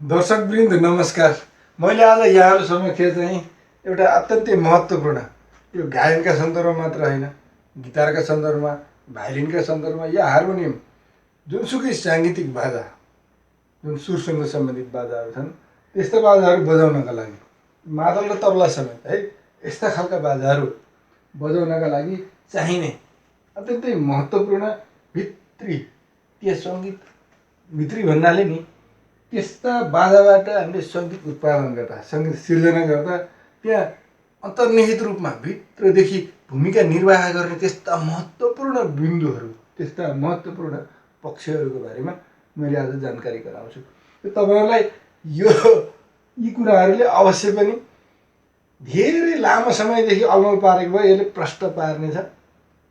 दर्शकवृन्द नमस्कार। मैले आज यहाँहरू समक्ष चाहिँ एउटा अत्यन्तै महत्त्वपूर्ण यो गायनका सन्दर्भमा मात्र होइन, गिटारका सन्दर्भमा, भायोलिनका सन्दर्भमा या हार्मोनियम जुनसुकै साङ्गीतिक बाजा जुन सुरसँग सम्बन्धित बाजाहरू छन् त्यस्ता बाजाहरू बजाउनका लागि मादल र तबला समेत है यस्ता खालका बाजाहरू बजाउनका लागि चाहिने अत्यन्तै महत्त्वपूर्ण भित्री त्यस सङ्गीत भित्री भन्नाले नि त्यस्ता बाजाबाट हामीले सङ्गीत उत्पादन गर्दा सङ्गीत सिर्जना गर्दा त्यहाँ अन्तर्निहित रूपमा भित्रदेखि भूमिका निर्वाह गर्ने त्यस्ता महत्त्वपूर्ण बिन्दुहरू त्यस्ता महत्त्वपूर्ण पक्षहरूको बारेमा मैले आज जानकारी गराउँछु। तपाईँहरूलाई यी कुराहरूले अवश्य पनि धेरै लामो समयदेखि अलमल पारेको भयो यसले प्रश्न पार्नेछ।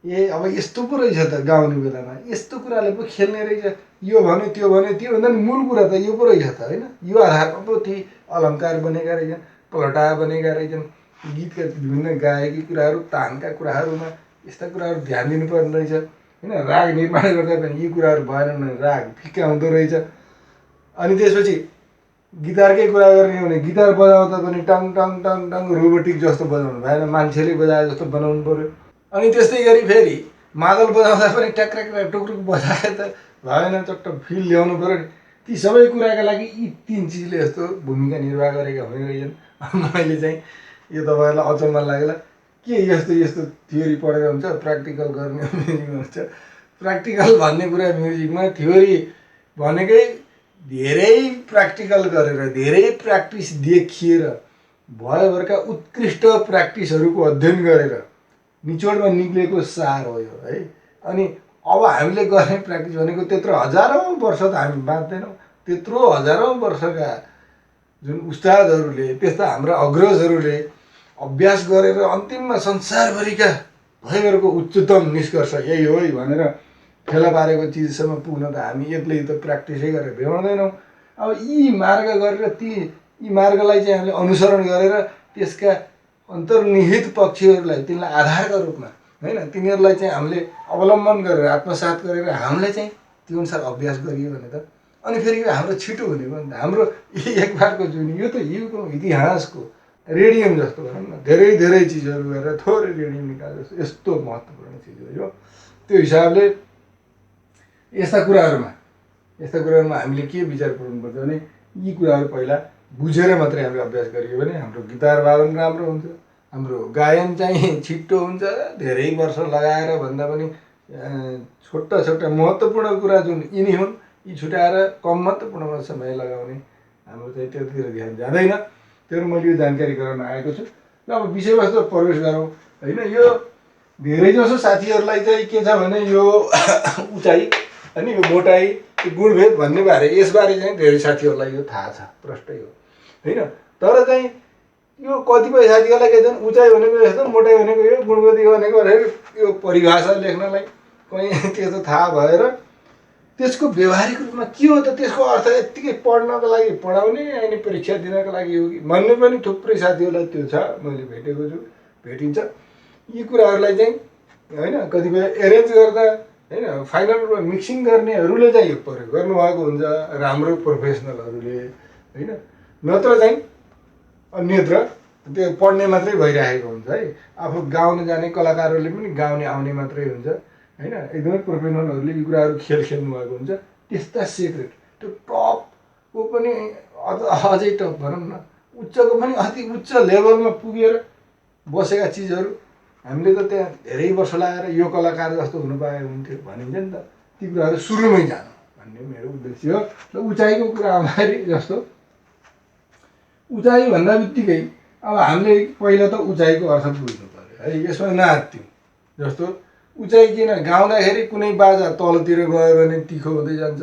अब यस्तो पो रहेछ त गाउने बेलामा यस्तो कुराले पो खेल्ने रहेछ, यो भन्यो त्यो भन्यो, त्योभन्दा नि मूल कुरा त यो पो रहेछ त होइन। यो आधारमा पो ती अलङ्कार बनेका रहेछन्, पलटा बनेका रहेछन्, गीतका विभिन्न गायकी कुराहरू तानका कुराहरूमा यस्ता कुराहरू ध्यान दिनुपर्ने रहेछ होइन। राग निर्माण गर्दा पनि यी कुराहरू भएन भने राग फिक्का हुँदो रहेछ। अनि त्यसपछि गिटारकै कुरा गर्ने हो भने गिटार बजाउँदा पनि tongue tongue tongue tongue robotic जस्तो बजाउनु भएन, मान्छेले बजाए जस्तो बनाउनु पऱ्यो। अनि त्यस्तै गरी फेरि मादल बजाउँदा पनि ट्याक्राक टुक्रुक बजाए त भएन, चट्ट फिल ल्याउनु पऱ्यो नि। ती सबै कुराका लागि यी तीन चिजले यस्तो भूमिका निर्वाह गरेका हुने रहेछन्। मैले चाहिँ यो तपाईँहरूलाई अचम्म लागेला के यस्तो यस्तो थ्योरी पढेर हुन्छ, प्र्याक्टिकल गर्ने म्युजिकमा हुन्छ। प्र्याक्टिकल भन्ने कुरा म्युजिकमा थ्योरी भनेकै धेरै प्र्याक्टिकल गरेर धेरै प्र्याक्टिस देखिएर भरका उत्कृष्ट प्र्याक्टिसहरूको अध्ययन गरेर निचोडमा निक्लेको सार हो यो है। अनि अब हामीले गर्ने प्र्याक्टिस भनेको त्यत्रो हजारौँ वर्ष त हामी बाँच्दैनौँ। त्यत्रो हजारौँ वर्षका जुन उस्तादहरूले त्यस्ता हाम्रा अग्रजहरूले अभ्यास गरेर अन्तिममा संसारभरिका भयहरूको उच्चतम निष्कर्ष यही हो है भनेर फेला पारेको चिजसम्म पुग्न त हामी एक्लै त प्र्याक्टिसै गरेर भ्याउँदैनौँ। अब यी मार्ग गरेर यी मार्गलाई चाहिँ हामीले अनुसरण गरेर त्यसका अन्तर्निहित पक्षहरूलाई तिनलाई आधारका रूपमा होइन तिनीहरूलाई चाहिँ हामीले अवलम्बन गरेर आत्मसात गरेर हामीलाई चाहिँ त्यो अनुसार अभ्यास गरियो भने त अनि फेरि यो हाम्रो छिटो हुने भयो नि त। हाम्रो एक बारको जुन यो त युगको इतिहासको रेडियम जस्तो भनौँ न, धेरै धेरै चिजहरू गरेर थोरै रेडियम निकाले जस्तो यस्तो महत्त्वपूर्ण चिज हो यो। त्यो हिसाबले यस्ता कुराहरूमा हामीले के विचार गर्नुपर्छ भने यी कुराहरू पहिला बुझेर मात्रै हामीले अभ्यास गरियो भने हाम्रो गिटार वादन राम्रो हुन्छ, हाम्रो गायन चाहिँ छिट्टो हुन्छ। धेरै वर्ष लगाएर भन्दा पनि छोटा छोटा महत्त्वपूर्ण कुरा जुन यिनी हुन् यी छुट्याएर कम महत्त्वपूर्णमा समय लगाउने हाम्रो चाहिँ त्यतिर ध्यान जाँदैन। त्यो मैले यो जानकारी गराउन आएको छु। र अब विषयवस्तु प्रवेश गरौँ होइन। यो धेरैजसो साथीहरूलाई चाहिँ के छ भने यो उचाइ अनि यो मोटाइ यो गुणभेद भन्ने बारे यसबारे चाहिँ धेरै साथीहरूलाई यो थाहा छ, प्रष्टै हो होइन। तर चाहिँ यो कतिपय साथीहरूलाई के छन् उचाइ भनेको यस्तो, मोटाइ भनेको यो, गुणभेद भनेको भनेर यो परिभाषा लेख्नलाई कहीँ त्यस्तो थाहा भएर त्यसको व्यवहारिक रूपमा के हो त त्यसको अर्थ यत्तिकै पढ्नको लागि पढाउने अनि परीक्षा दिनको लागि हो कि भन्ने पनि थुप्रै साथीहरूलाई त्यो छ, मैले भेटेको छु, भेटिन्छ। यी कुराहरूलाई चाहिँ होइन कतिपय एरेन्ज गर्दा होइन फाइनल रूपमा मिक्सिङ गर्नेहरूले चाहिँ यो प्रयोग गर्नुभएको हुन्छ, राम्रो प्रोफेसनलहरूले होइन। नत्र चाहिँ अन्यत्र त्यो पढ्ने मात्रै भइरहेको हुन्छ है। आफू गाउन जाने कलाकारहरूले पनि गाउने आउने मात्रै हुन्छ होइन। एकदमै प्रोफेसनलहरूले यी कुराहरू खेल्नु भएको हुन्छ। त्यस्ता सिक्रेट त्यो टपको पनि अझै टप भनौँ न, उच्चको पनि अति उच्च लेभलमा पुगेर बसेका चिजहरू हामीले त त्यहाँ धेरै वर्ष लगाएर यो कलाकार जस्तो हुनु पाए हुन्थ्यो भनिन्छ नि त। ती कुराहरू सुरुमै जानु भन्ने मेरो उद्देश्य हो। र उचाइको कुरा आउँदाखेरि जस्तो उचाइ भन्दा बित्तिकै अब हामीले पहिला त उचाइको अर्थ बुझ्नु पऱ्यो है। यसमा नाच्थ्यौँ जस्तो उचाइ किन गाउँदाखेरि कुनै बाजा तलतिर गयो भने तिखो हुँदै जान्छ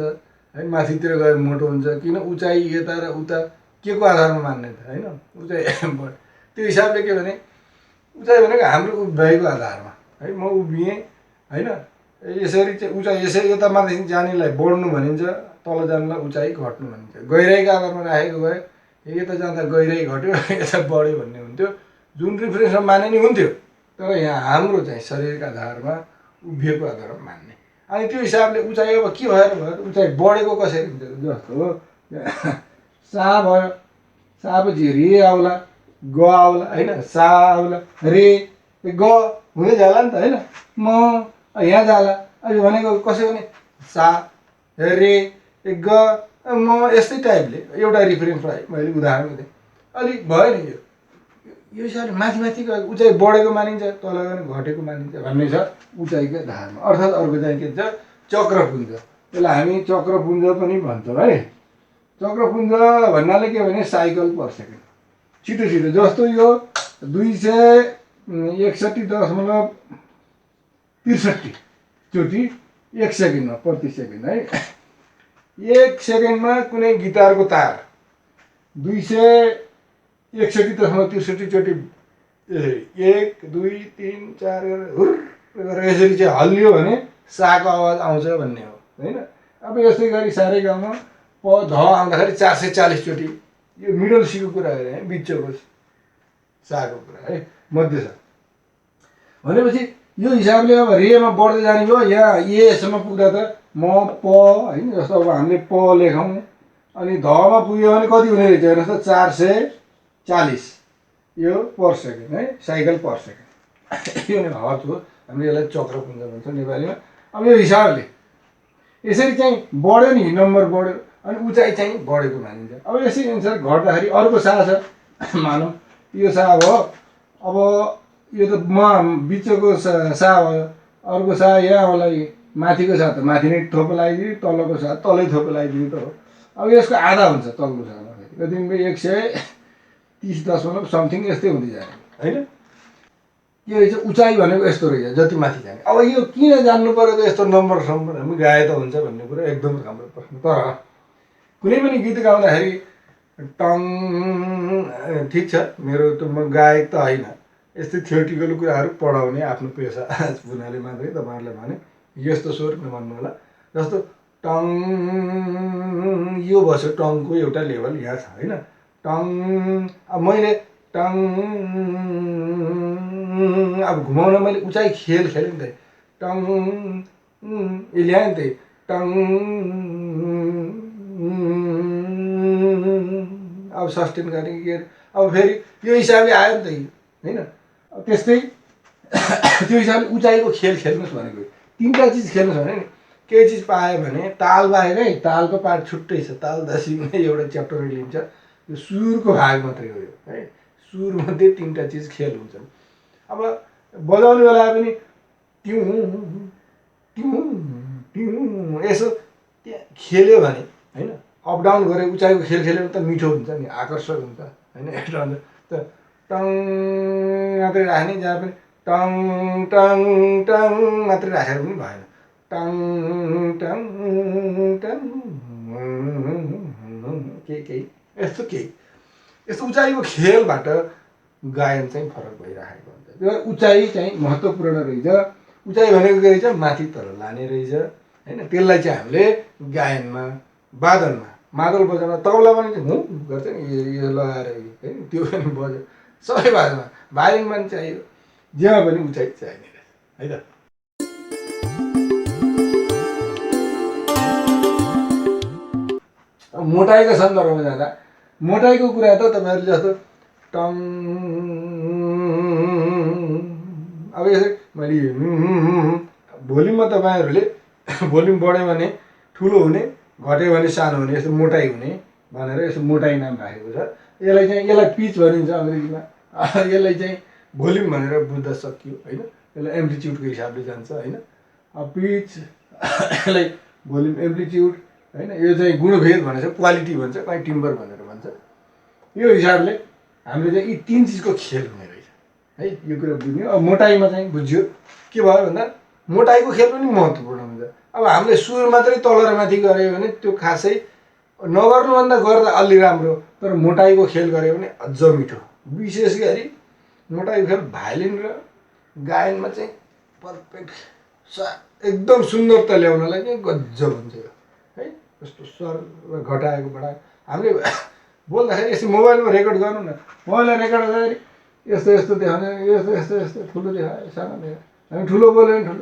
है, माथितिर गयो मोटो हुन्छ। किन उचाइ यता र उता के को आधारमा मान्ने त होइन। उचाइ त्यो हिसाबले के भने उचाइ भनेको हाम्रो उभ्याइको आधारमा है। म उभिएँ होइन, यसरी चाहिँ उचाइ यसरी यता माथि जानेलाई बढ्नु भनिन्छ, तल जानेलाई उचाइ घट्नु भनिन्छ। गहिराइको आधारमा राखेको भए यता जाँदा गहिराइ घट्यो यता बढ्यो भन्ने हुन्थ्यो, जुन रिफरेन्समा माने नि हुन्थ्यो। तर यहाँ हाम्रो चाहिँ शरीरका आधारमा उभिएको आधारमा मान्ने। अनि त्यो हिसाबले उचाइ अब के भएर भयो, उचाइ बढेको कसरी हुन्छ जस्तो सा भयो, सापछि रे आउला, ग आउला होइन, सा आउला, रे ग हुँदै जाला नि त होइन। म यहाँ जाला अहिले भनेको कसै भने सा रे ग म यस्तै टाइपले एउटा रिफरेन्स पाएँ मैले उदाहरण दिएँ। अलिक भयो नि यो हिसाबले माथि माथि गएको उचाइ बढेको मानिन्छ, तल गयो भने घटेको मानिन्छ भन्ने छ उचाइको धारमा। अर्थात् अर्को चाहिँ के छ चक्रपुञ्ज, त्यसलाई हामी चक्रपुञ्ज पनि भन्छौँ है। चक्रपुञ्ज भन्नाले के भने साइकल पर सेकेन्ड छिटो छिटो, जस्तो यो 261.63 चोटि 1 सेकेन्डमा प्रति सेकेन्ड है। 1 सेकेन्डमा कुनै गिटारको तार 261.63 चोटि 1 2 3 4 गरेर यसरी चाहिँ हल्लियो भने साको आवाज आउँछ भन्ने हो होइन। अब यस्तै गरी साह्रै गाउँमा प ध आउँदाखेरि 440 चोटि, यो मिडल सीको कुरा गरेँ है, बिचको साको कुरा है, मध्य छ भनेपछि यो हिसाबले अब रेमा बढ्दै जाने भयो। यहाँ एसम्म पुग्दा त म प होइन, जस्तो अब हामीले प लेखौँ अनि धमा पुग्यो भने कति हुने रहेछ हेर्नुहोस् त 440 यो पर सेकेन्ड है, साइकल पर सेकेन्ड यो नै हर्च हो। हामीले यसलाई चक्रपुञ्ज भन्छौँ नेपालीमा। अब यो हिसाबले यसरी चाहिँ बढ्यो नि, नम्बर बढ्यो अनि उचाइ चाहिँ बढेको मानिन्छ। अब यसरी अनुसार घट्दाखेरि अर्को सा छ मानौँ यो सा भयो, अब यो त म बिचको सा भयो, अर्को सा यहाँ होला, माथिको सा त माथि नै थोपो लगाइदियो, तलको सा तलै थोपो लगाइदियो त हो। अब यसको आधा हुन्छ तल्लो सामा, कति 130 यस्तै हुँदै जाने होइन। यो रहेछ उचाइ भनेको यस्तो रहेछ जति माथि जाने। अब यो किन जान्नु पर्यो त यस्तो नम्बर हामी गाए त हुन्छ भन्ने कुरा एकदम राम्रो प्रश्न। तर कुनै पनि गीत गाउँदाखेरि टङ ठिक छ, मेरो त म गायक त होइन, यस्तै थियोटिकल कुराहरू पढाउने आफ्नो पेसा हुनाले मात्रै तपाईँहरूलाई भने यस्तो स्वर नभन्नु होला। जस्तो टङ यो बस्यो, टङको एउटा लेभल यहाँ छ होइन। टङ अब मैले टङ अब घुमाउन मैले उचाइ खेल खेलेँ नि त, टङ यो ल्याएँ नि त टङ। अब सस्टेन गर्ने के अब फेरि यो हिसाबले आयो नि त होइन। अब त्यस्तै त्यो हिसाबले उचाइको खेल खेल्नुहोस् भनेको 3टा चिज खेल्नुहोस् भने नि केही चिज पायो भने ताल बाहेकै तालको पार्ट छुट्टै छ, ताल दसीमै एउटा च्याप्टरै लिन्छ, यो सुरको भाग मात्रै हो यो है। सुरमध्ये 3टा चिज खेल हुन्छन्। अब बजाउने बेला पनि ट्युँ ट्युँ ट्युँ यसो त्यहाँ खेल्यो भने होइन, अप डाउन गरे उचाइको खेल खेल्यो भने त मिठो हुन्छ नि, आकर्षक हुन्छ होइन। एउटा हुन्छ त टङ मात्रै राख्ने, जहाँ पनि टङ टङ टङ मात्रै राखेर पनि भएन, टङ टङ टङ केही यस्तो उचाइको खेलबाट गायन चाहिँ फरक भइराखेको हुन्छ। त्यो उचाइ चाहिँ महत्त्वपूर्ण रहेछ। उचाइ भनेको के रहेछ, माथि तल लाने रहेछ होइन। त्यसलाई चाहिँ हामीले गायनमा वादनमा मादल बजाउन तबला पनि हुँ गर्छ नि, यो लगाएर होइन, त्यो पनि बज्यो सबै बाजमा, भायोलिन पनि चाहियो, जेमा पनि उचाइ चाहिने रहेछ है त। मोटाइको सन्दर्भमा जाँदा मोटाइको कुरा त तपाईँहरूले जस्तो टङ अब यसरी मैले भोल्युममा तपाईँहरूले भोल्युम बढ्यो भने ठुलो हुने, घट्यो भने सानो हुने, यस्तो मोटाइ हुने भनेर यसो मोटाइ नाम राखेको छ। यसलाई पिच भनिन्छ अङ्ग्रेजीमा। यसलाई चाहिँ भोल्युम भनेर बुझ्दा सकियो होइन। यसलाई एम्प्लिच्युडको हिसाबले जान्छ होइन। पिच यसलाई भोल्युम एम्प्लिच्युड होइन। यो चाहिँ गुणभेद भनेर क्वालिटी भन्छ, कहीँ टिम्बर भनेर भन्छ। यो हिसाबले हामीले चाहिँ यी 3 चिजको खेल हुने रहेछ है, यो कुरा बुझ्यो। अब मोटाइमा चाहिँ बुझ्यो के भयो भन्दा मोटाइको खेल पनि महत्त्वपूर्ण हुन्छ। अब हामीले सुर मात्रै तल र माथि गऱ्यो भने त्यो खासै नगर्नुभन्दा गर्दा अलि राम्रो, तर मोटाइको खेल गऱ्यो भने अझ मिठो। विशेष गरी मोटाइको खेल भायोलिन र गायनमा चाहिँ पर्फेक्ट एकदम सुन्दरता ल्याउनलाई चाहिँ गजब हुन्छ यो है। यस्तो स्वर घटाएको बढाएको हामीले बोल्दाखेरि यसो मोबाइलमा रेकर्ड गर्नु न, मोबाइलमा रेकर्ड गर्दाखेरि यस्तो यस्तो देखाउने, यस्तो ठुलो देखायो, सानो देखायो, हामी ठुलो बोल्यो भने ठुलो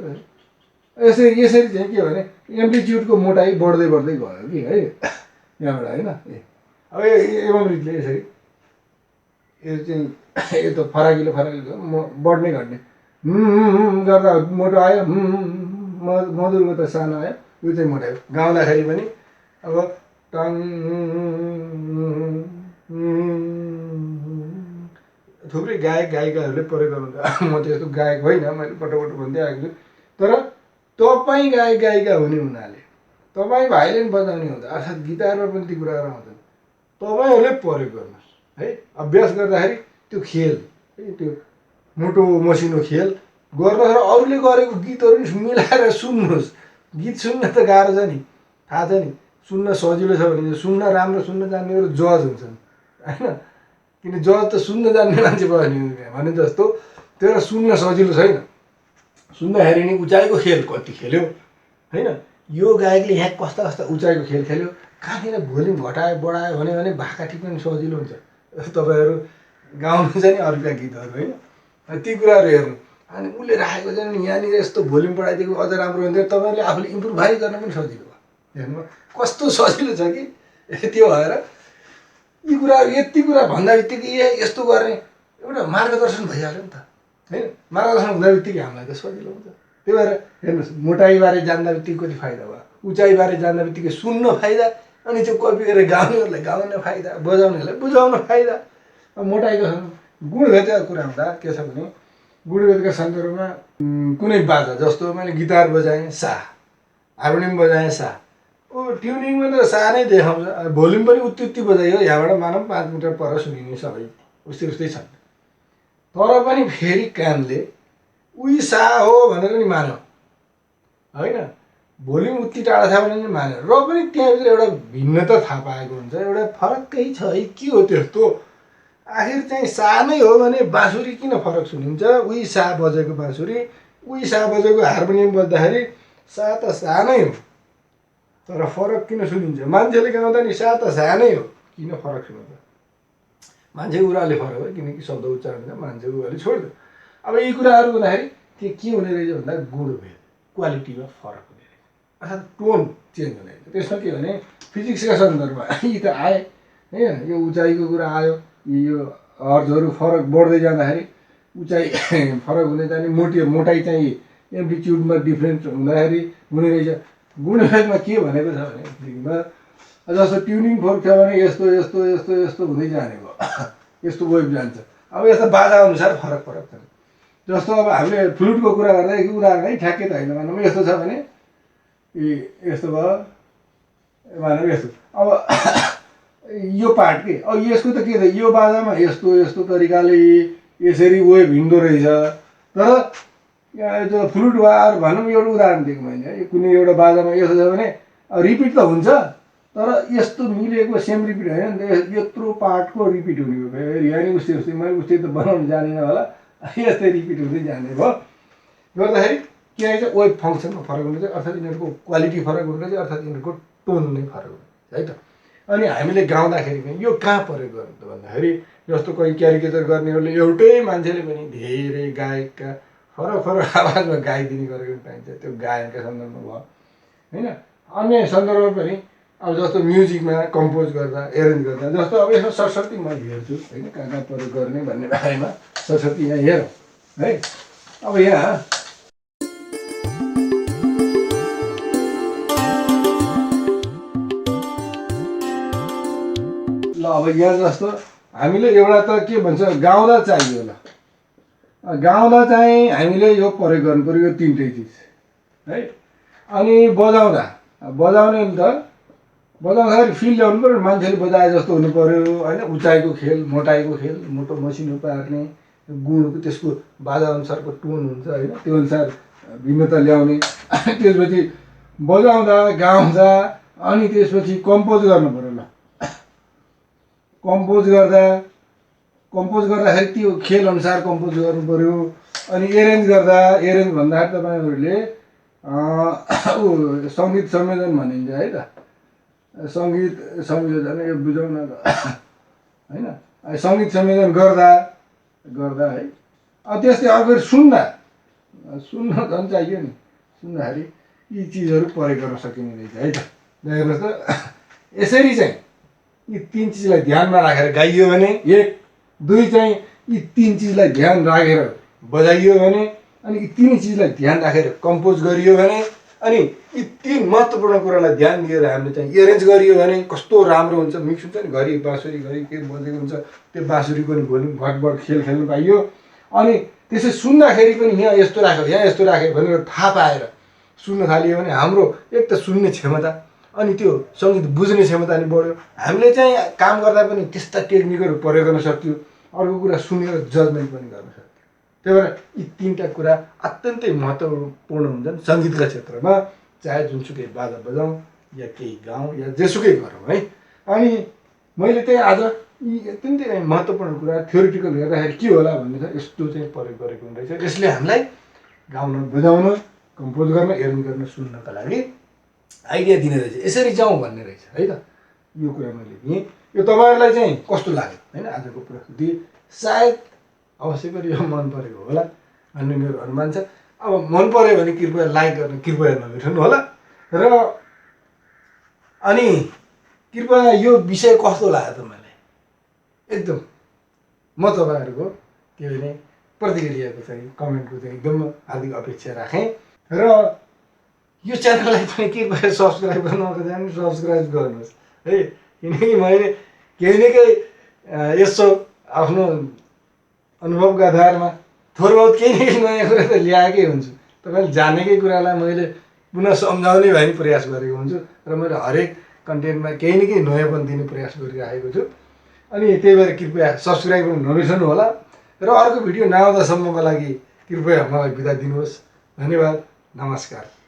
यसरी चाहिँ के भने एम्प्लिच्युडको मोटाइ बढ्दै गयो कि है यहाँबाट होइन। अब एवं रीतिले यसरी यो चाहिँ यो त फराकिलो बढ्ने घट्ने गर्दा मोटो आयो, मधुरको त सानो आयो, यो चाहिँ मोटो आयो। गाउँदाखेरि पनि अब टङ थुप्रै गायक गायिकाहरूले प्रयोग गर्नुहुन्छ। म त्यस्तो गायक होइन, मैले पटक भन्दै आएको छु। तर तपाईँ गायक गायिका हुने हुनाले, तपाईँ भाइलिन बजाउने हुँदा अर्थात् गिटारमा पनि ती कुराहरू आउँछन्, तपाईँहरूले प्रयोग गर्नुहोस् है। अभ्यास गर्दाखेरि त्यो खेल है, त्यो मोटो मसिनो खेल गर्नुहोस् र अरूले गरेको गीतहरू मिलाएर सुन्नुहोस्। गीत सुन्न त गाह्रो छ नि, थाहा छ नि। सुन्न सजिलो छ भने सुन्न राम्रो सुन्न जान्नेहरू जज हुन्छन् होइन, किन जज त सुन्न जान्ने मान्छे भयो भने जस्तो। तर सुन्न सजिलो छैन। सुन्दाखेरि नि उचाइको खेल कति खेल्यो होइन, यो गायकले यहाँ कस्ता कस्ता उचाइको खेल खेल्यो, कहाँनिर भोल्युम घटायो बढायो भने भाका टिप्न सजिलो हुन्छ। तपाईँहरू गाउनुहुन्छ नि अरूका गीतहरू होइन, ती कुराहरू हेर्नु। अनि उसले राखेको चाहिँ यहाँनिर यस्तो भोल्युम बढाइदिएको अझ राम्रो हुन्थ्यो, तपाईँहरूले आफूले इम्प्रुभाइज गर्न पनि सजिलो भयो। हेर्नु कस्तो सजिलो छ कि। त्यो भएर यी कुराहरू यति कुरा भन्दा बित्तिकै यस्तो गर्ने एउटा मार्गदर्शन भइहाल्यो नि त होइन। मार्गदर्शन हुँदा बित्तिकै हामीलाई त सजिलो हुन्छ। त्यही भएर हेर्नुहोस्, मोटाइबारे जान्दा बित्तिकै कति फाइदा भयो, उचाइबारे जान्दा बित्तिकै सुन्न फाइदा, अनि त्यो कपी गरेर गाउनेहरूलाई गाउन फाइदा, बजाउनेहरूलाई बुझाउन फाइदा। मोटाइको गुणभेदका कुरा हुँदा के छ भने, गुणभेदका सन्दर्भमा कुनै बाजा जस्तो मैले गिटार बजाएँ सा, हार्मोनियम बजाएँ सा, ट्युनिङमा त सा नै देखाउँछ। भोल्युम पनि उति बजाइयो, यहाँबाट मानौँ 5 मिटर पर सुनिने सबै उस्तै छन्। तर पनि फेरि कानले उही सा हो भनेर नि मान्यो होइन, भोल्युम उति टाढा छ भने नि मान्यो, र पनि त्यहाँभित्र एउटा भिन्नता थाहा पाएको हुन्छ। एउटा फरकै छ है, के हो त्यस्तो? आखिर चाहिँ सा नै हो भने बाँसुरी किन फरक सुनिन्छ? उही सा बजेको बाँसुरी, उही सा बजेको हार्मोनियम बज्दाखेरि सा त सा नै हो, तर फरक किन सुनिन्छ? मान्छेले गाउँदा नि सा त सा नै हो, किन फरक सुनिन्छ? मान्छेको कुराले फरक हो, किनकि शब्द उच्चारण छ, मान्छेको कुराले छोड्यो। अब यी कुराहरू हुँदाखेरि के हुने रहेछ भन्दा गुणभेद, क्वालिटीमा फरक हुने रहेछ, अर्थात् टोन चेन्ज हुने रहेछ। त्यसमा के भने फिजिक्सका सन्दर्भमा यी त आए होइन, यो उचाइको कुरा आयो, यो हर्जहरू फरक बढ्दै जाँदाखेरि उचाइ फरक हुने जाने, मोटाइ चाहिँ एम्प्लिट्युडमा डिफ्रेन्स हुँदाखेरि हुने रहेछ। गुणभेदमा के भनेको छ भनेदेखिमा जस्तो ट्युनिङ फोर्क छ भने यस्तो यस्तो यस्तो यस्तो हुँदै जाने भयो, यस्तो वेभ जान्छ। अब यस्तो बाजा अनुसार फरक छ। जस्तो अब हामीले फ्लुटको कुरा गर्दा एक उदाहरण है, ठ्याक्कै त होइन भनौँ, यस्तो छ भने यस्तो भयो भनौँ यस्तो। अब यो पार्ट के, अब यसको त के त, यो बाजामा यस्तो यस्तो तरिकाले यसरी वेभ हिँड्दो रहेछ। तर त्यो फ्लुट वार भनौँ, एउटा उदाहरण दिएको मैले है, कुनै एउटा बाजामा यस्तो छ भने रिपिट त हुन्छ, तर यस्तो मिलेको सेम रिपिट होइन नि त, यत्रो पार्टको रिपिट हुने भयो। फेरि यहाँ उस्तै मैले त बनाउनु जानेन होला, यस्तै रिपिट हुँदै जाने भयो। गर्दाखेरि के आएछ, वेभ फङ्सनमा फरक हुँदैछ, अर्थात् यिनीहरूको क्वालिटी फरक हुँदैछ, अर्थात् यिनीहरूको टोन नै फरक हुँदैछ है त। अनि हामीले गाउँदाखेरि पनि यो कहाँ प्रयोग गर्नु त भन्दाखेरि, जस्तो कोही क्यारिकेचर गर्नेहरूले एउटै मान्छेले पनि धेरै गायकका फरक आवाजमा गाइदिने गरेको पनि पाइन्छ, त्यो गायनका सन्दर्भमा भयो होइन। अन्य सन्दर्भमा पनि अब जस्तो म्युजिकमा कम्पोज गर्दा, एरेन्ज गर्दा, जस्तो अब यसमा सरस्वती म हेर्छु होइन, कहाँ प्रयोग गर्ने भन्ने बारेमा सरस्वती यहाँ हेरौँ है। अब यहाँ ल, अब यहाँ जस्तो हामीले एउटा त के भन्छ, गाउँदा चाहियो ल, गाउँदा चाहिँ हामीले यो प्रयोग गर्नु पऱ्यो, यो तिनटै चिज है। अनि बजाउने त बजाउँदाखेरि फिल ल्याउनु पऱ्यो, मान्छेले बजाए जस्तो हुनु पऱ्यो होइन। उचाइको खेल, मोटाइको खेल, मोटो मसिनो पार्ने गुणको, त्यसको बाजाअनुसारको टोन हुन्छ होइन, त्यो अनुसार भिन्नता ल्याउने। त्यसपछि बजाउँदा गाउँदा अनि त्यसपछि कम्पोज गर्नु पऱ्यो ल। कम्पोज गर्दाखेरि त्यो खेल अनुसार कम्पोज गर्नु पऱ्यो। अनि एरेन्ज भन्दाखेरि तपाईँहरूले सङ्गीत संयोजन भनिन्छ है त, सङ्गीत संयोजन यो बुझाउन होइन, सङ्गीत संयोजन गर्दा है। त्यस्तै अर्को सुन्न झन् चाहियो नि, सुन्दाखेरि यी चिजहरू प्रयोग गर्न सकिने रहेछ है त। हेर्नुहोस् त, यसरी चाहिँ यी 3 चिजलाई ध्यानमा राखेर गाइयो भने, 1 2 चाहिँ यी 3 चिजलाई ध्यान राखेर बजाइयो भने, अनि यी 3 चिजलाई ध्यान राखेर कम्पोज गरियो भने, अनि यी 3 महत्त्वपूर्ण कुरालाई ध्यान दिएर हामीले चाहिँ एरेन्ज गरियो भने कस्तो राम्रो हुन्छ। मिक्स हुन्छ नि, घरि बाँसुरी घरि के बजेको हुन्छ, त्यो बाँसुरीको नि भोल्युम घटबड खेल खेल्नु पाइयो। अनि त्यसै सुन्दाखेरि पनि यहाँ यस्तो राख्यो यहाँ यस्तो राख्यो भनेर थाहा पाएर सुन्न थालियो भने हाम्रो एक त सुन्ने क्षमता अनि त्यो सङ्गीत बुझ्ने क्षमता नि बढ्यो। हामीले चाहिँ काम गर्दा पनि त्यस्ता टेक्निकहरू प्रयोग गर्न सक्थ्यो। अर्को कुरा सुनेर जजमेन्ट पनि गर्न सक्थ्यो। त्यही भएर यी 3टा कुरा अत्यन्तै महत्त्वपूर्ण हुन्छन् सङ्गीतका क्षेत्रमा, चाहे जुनसुकै बाजा बजाउँ या केही गाउँ या जेसुकै गरौँ है। अनि मैले चाहिँ आज यी अत्यन्तै महत्त्वपूर्ण कुरा थ्योरिटिकल हेर्दाखेरि के होला भन्ने छ, यस्तो चाहिँ प्रयोग गरेको हुँदैछ। यसले हामीलाई गाउन बजाउन कम्पोज गर्न एरेन्ज गर्न सुन्नका लागि आइडिया दिने रहेछ। यसरी जाउँ भन्ने रहेछ है त। यो कुरा मैले दिएँ। यो तपाईँहरूलाई चाहिँ कस्तो लाग्यो होइन आजको प्रस्तुति? सायद अवश्य पनि यो मन परेको होला भन्ने मेरो अनुमान छ। अब मन पऱ्यो भने कृपया लाइक गर्न कृपया नबिर्सनु होला। र अनि कृपया यो विषय कस्तो लाग्यो तपाईँलाई? एकदम म तपाईँहरूको के भने प्रतिक्रियाको चाहिँ कमेन्टको चाहिँ एकदम हार्दिक अपेक्षा राखेँ। र यो च्यानललाई पनि कृपया सब्सक्राइब गर्न नजानु, सब्सक्राइब गर्नुहोस् है। किनकि मैले केही न केही यसो आफ्नो अनुभवका आधारमा थोर बहुत केही न केही नयाँ कुरा त ल्याएकै हुन्छु। तपाईँले जानेकै कुरालाई मैले पुनः सम्झाउने भए प्रयास गरेको हुन्छु। र मैले हरेक कन्टेन्टमा केही न केही नयाँपन दिने प्रयास गरिरहेको छु। अनि त्यही भएर कृपया सब्सक्राइब गर्नु नबिर्सनु होला। र अर्को भिडियो नआउँदासम्मको लागि कृपया मलाई बिदा दिनुहोस्। धन्यवाद, नमस्कार।